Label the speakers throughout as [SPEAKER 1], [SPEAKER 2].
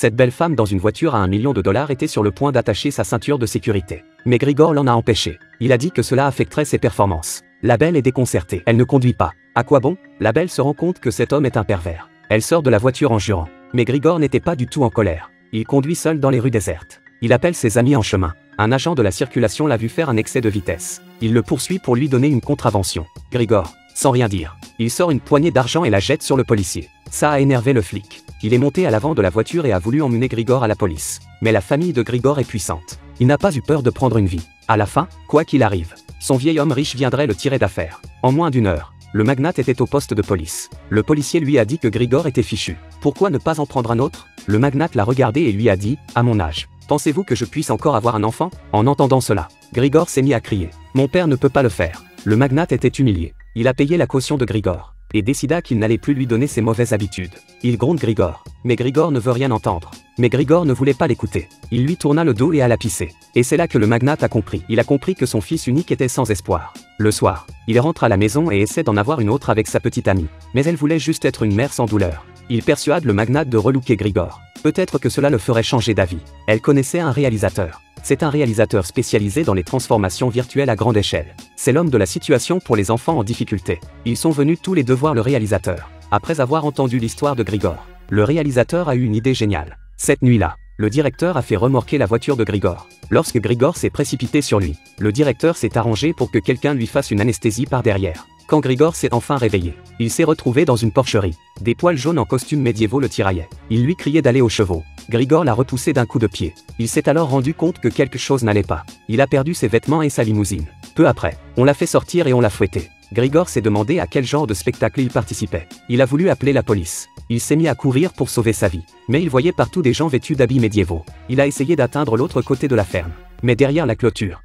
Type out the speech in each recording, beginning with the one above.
[SPEAKER 1] Cette belle femme dans une voiture à $1 million était sur le point d'attacher sa ceinture de sécurité. Mais Grigor l'en a empêché. Il a dit que cela affecterait ses performances. La belle est déconcertée. Elle ne conduit pas. À quoi bon? La belle se rend compte que cet homme est un pervers. Elle sort de la voiture en jurant. Mais Grigor n'était pas du tout en colère. Il conduit seul dans les rues désertes. Il appelle ses amis en chemin. Un agent de la circulation l'a vu faire un excès de vitesse. Il le poursuit pour lui donner une contravention. Grigor, sans rien dire, il sort une poignée d'argent et la jette sur le policier. Ça a énervé le flic. Il est monté à l'avant de la voiture et a voulu emmener Grigor à la police. Mais la famille de Grigor est puissante. Il n'a pas eu peur de prendre une vie. À la fin, quoi qu'il arrive, son vieil homme riche viendrait le tirer d'affaire. En moins d'une heure, le magnate était au poste de police. Le policier lui a dit que Grigor était fichu. Pourquoi ne pas en prendre un autre? Le magnate l'a regardé et lui a dit, à mon âge, pensez-vous que je puisse encore avoir un enfant? En entendant cela, Grigor s'est mis à crier. Mon père ne peut pas le faire. Le magnate était humilié. Il a payé la caution de Grigor et décida qu'il n'allait plus lui donner ses mauvaises habitudes. Il gronde Grigor, mais Grigor ne veut rien entendre. Mais Grigor ne voulait pas l'écouter. Il lui tourna le dos et alla pisser. Et c'est là que le magnate a compris. Il a compris que son fils unique était sans espoir. Le soir, il rentre à la maison et essaie d'en avoir une autre avec sa petite amie. Mais elle voulait juste être une mère sans douleur. Il persuade le magnate de relooker Grigor. Peut-être que cela le ferait changer d'avis. Elle connaissait un réalisateur. C'est un réalisateur spécialisé dans les transformations virtuelles à grande échelle. C'est l'homme de la situation pour les enfants en difficulté. Ils sont venus tous les deux voir le réalisateur. Après avoir entendu l'histoire de Grigor, le réalisateur a eu une idée géniale. Cette nuit-là, le directeur a fait remorquer la voiture de Grigor. Lorsque Grigor s'est précipité sur lui, le directeur s'est arrangé pour que quelqu'un lui fasse une anesthésie par derrière. Quand Grigor s'est enfin réveillé, il s'est retrouvé dans une porcherie. Des poils jaunes en costume médiévaux le tiraillaient. Il lui criait d'aller aux chevaux. Grigor l'a repoussé d'un coup de pied. Il s'est alors rendu compte que quelque chose n'allait pas. Il a perdu ses vêtements et sa limousine. Peu après, on l'a fait sortir et on l'a fouetté. Grigor s'est demandé à quel genre de spectacle il participait. Il a voulu appeler la police. Il s'est mis à courir pour sauver sa vie. Mais il voyait partout des gens vêtus d'habits médiévaux. Il a essayé d'atteindre l'autre côté de la ferme. Mais derrière la clôture,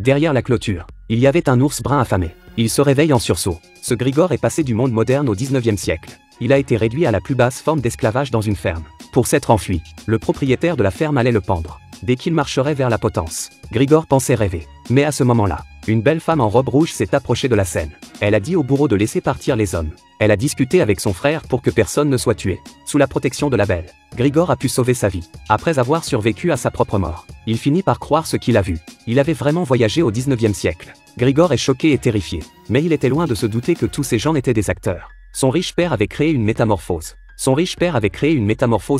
[SPEAKER 1] il y avait un ours brun affamé. Il se réveille en sursaut. Ce Grigor est passé du monde moderne au 19e siècle. Il a été réduit à la plus basse forme d'esclavage dans une ferme. Pour s'être enfui, le propriétaire de la ferme allait le pendre. Dès qu'il marcherait vers la potence, Grigor pensait rêver. Mais à ce moment-là, une belle femme en robe rouge s'est approchée de la scène. Elle a dit au bourreau de laisser partir les hommes. Elle a discuté avec son frère pour que personne ne soit tué. Sous la protection de la belle, Grigor a pu sauver sa vie. Après avoir survécu à sa propre mort, il finit par croire ce qu'il a vu. Il avait vraiment voyagé au 19e siècle. Grigor est choqué et terrifié. Mais il était loin de se douter que tous ces gens étaient des acteurs. Son riche père avait créé une métamorphose.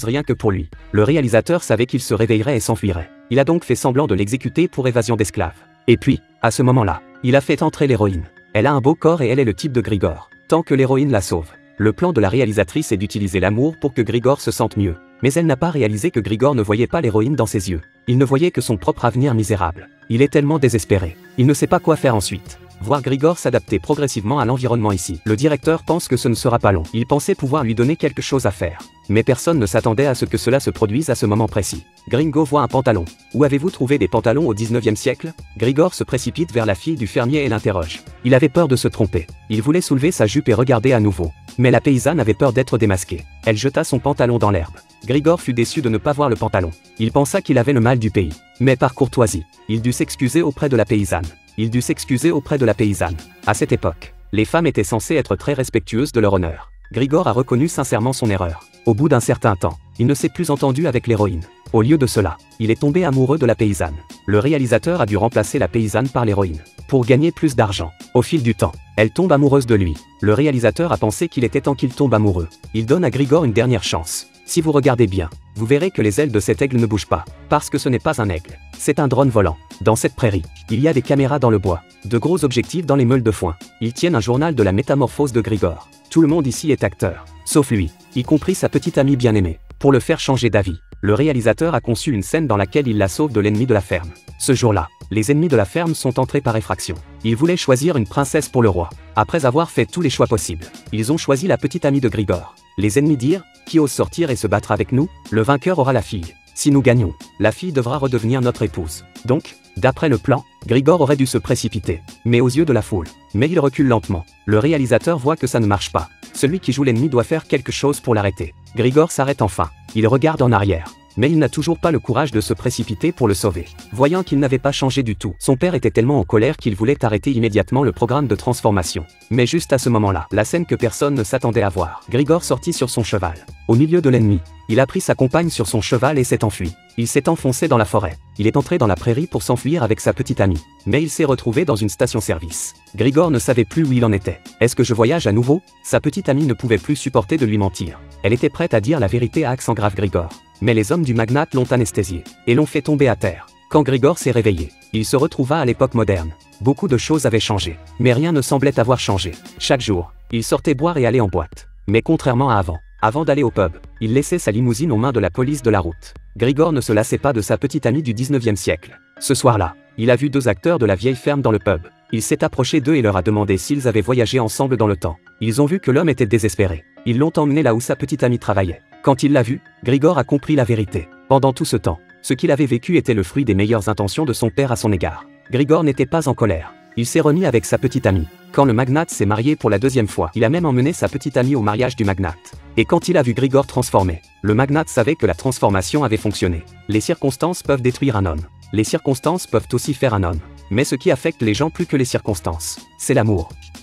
[SPEAKER 1] Rien que pour lui. Le réalisateur savait qu'il se réveillerait et s'enfuirait. Il a donc fait semblant de l'exécuter pour évasion d'esclaves. Et puis, à ce moment-là, il a fait entrer l'héroïne. Elle a un beau corps et elle est le type de Grigor. Tant que l'héroïne la sauve. Le plan de la réalisatrice est d'utiliser l'amour pour que Grigor se sente mieux. Mais elle n'a pas réalisé que Grigor ne voyait pas l'héroïne dans ses yeux. Il ne voyait que son propre avenir misérable. Il est tellement désespéré. Il ne sait pas quoi faire ensuite. Voir Grigor s'adapter progressivement à l'environnement ici. Le directeur pense que ce ne sera pas long. Il pensait pouvoir lui donner quelque chose à faire. Mais personne ne s'attendait à ce que cela se produise à ce moment précis. Gringo voit un pantalon. Où avez-vous trouvé des pantalons au 19e siècle? Grigor se précipite vers la fille du fermier et l'interroge. Il avait peur de se tromper. Il voulait soulever sa jupe et regarder à nouveau. Mais la paysanne avait peur d'être démasquée. Elle jeta son pantalon dans l'herbe. Grigor fut déçu de ne pas voir le pantalon. Il pensa qu'il avait le mal du pays. Mais par courtoisie, il dut s'excuser auprès de la paysanne. À cette époque, les femmes étaient censées être très respectueuses de leur honneur. Grigor a reconnu sincèrement son erreur. Au bout d'un certain temps, il ne s'est plus entendu avec l'héroïne. Au lieu de cela, il est tombé amoureux de la paysanne. Le réalisateur a dû remplacer la paysanne par l'héroïne. Pour gagner plus d'argent. Au fil du temps, elle tombe amoureuse de lui. Le réalisateur a pensé qu'il était temps qu'il tombe amoureux. Il donne à Grigor une dernière chance. Si vous regardez bien, vous verrez que les ailes de cet aigle ne bougent pas. Parce que ce n'est pas un aigle. C'est un drone volant. Dans cette prairie, il y a des caméras dans le bois. De gros objectifs dans les meules de foin. Ils tiennent un journal de la métamorphose de Grigor. Tout le monde ici est acteur. Sauf lui. Y compris sa petite amie bien-aimée. Pour le faire changer d'avis, le réalisateur a conçu une scène dans laquelle il la sauve de l'ennemi de la ferme. Ce jour-là, les ennemis de la ferme sont entrés par effraction. Ils voulaient choisir une princesse pour le roi. Après avoir fait tous les choix possibles, ils ont choisi la petite amie de Grigor. Les ennemis dirent, qui ose sortir et se battre avec nous? Le vainqueur aura la fille. Si nous gagnons, la fille devra redevenir notre épouse. Donc, d'après le plan, Grigor aurait dû se précipiter, mais aux yeux de la foule. Mais il recule lentement. Le réalisateur voit que ça ne marche pas. Celui qui joue l'ennemi doit faire quelque chose pour l'arrêter. Grigor s'arrête enfin. Il regarde en arrière. Mais il n'a toujours pas le courage de se précipiter pour le sauver. Voyant qu'il n'avait pas changé du tout, son père était tellement en colère qu'il voulait arrêter immédiatement le programme de transformation. Mais juste à ce moment-là, la scène que personne ne s'attendait à voir. Grigor sortit sur son cheval. Au milieu de l'ennemi, Il a pris sa compagne sur son cheval et s'est enfui. Il s'est enfoncé dans la forêt. Il est entré dans la prairie pour s'enfuir avec sa petite amie. Mais il s'est retrouvé dans une station-service. Grigor ne savait plus où il en était. Est-ce que je voyage à nouveau? Sa petite amie ne pouvait plus supporter de lui mentir. Elle était prête à dire la vérité à accent grave Grigor. Mais les hommes du magnate l'ont anesthésié et l'ont fait tomber à terre. Quand Grigor s'est réveillé, il se retrouva à l'époque moderne. Beaucoup de choses avaient changé, mais rien ne semblait avoir changé. Chaque jour, il sortait boire et aller en boîte. Mais contrairement à avant d'aller au pub, il laissait sa limousine aux mains de la police de la route. Grigor ne se lassait pas de sa petite amie du 19e siècle. Ce soir-là, il a vu 2 acteurs de la vieille ferme dans le pub. Il s'est approché d'eux et leur a demandé s'ils avaient voyagé ensemble dans le temps. Ils ont vu que l'homme était désespéré. Ils l'ont emmené là où sa petite amie travaillait. Quand il l'a vu, Grigor a compris la vérité. Pendant tout ce temps, ce qu'il avait vécu était le fruit des meilleures intentions de son père à son égard. Grigor n'était pas en colère. Il s'est remis avec sa petite amie. Quand le magnate s'est marié pour la 2e fois, il a même emmené sa petite amie au mariage du magnate. Et quand il a vu Grigor transformé, le magnate savait que la transformation avait fonctionné. Les circonstances peuvent détruire un homme. Les circonstances peuvent aussi faire un homme. Mais ce qui affecte les gens plus que les circonstances, c'est l'amour.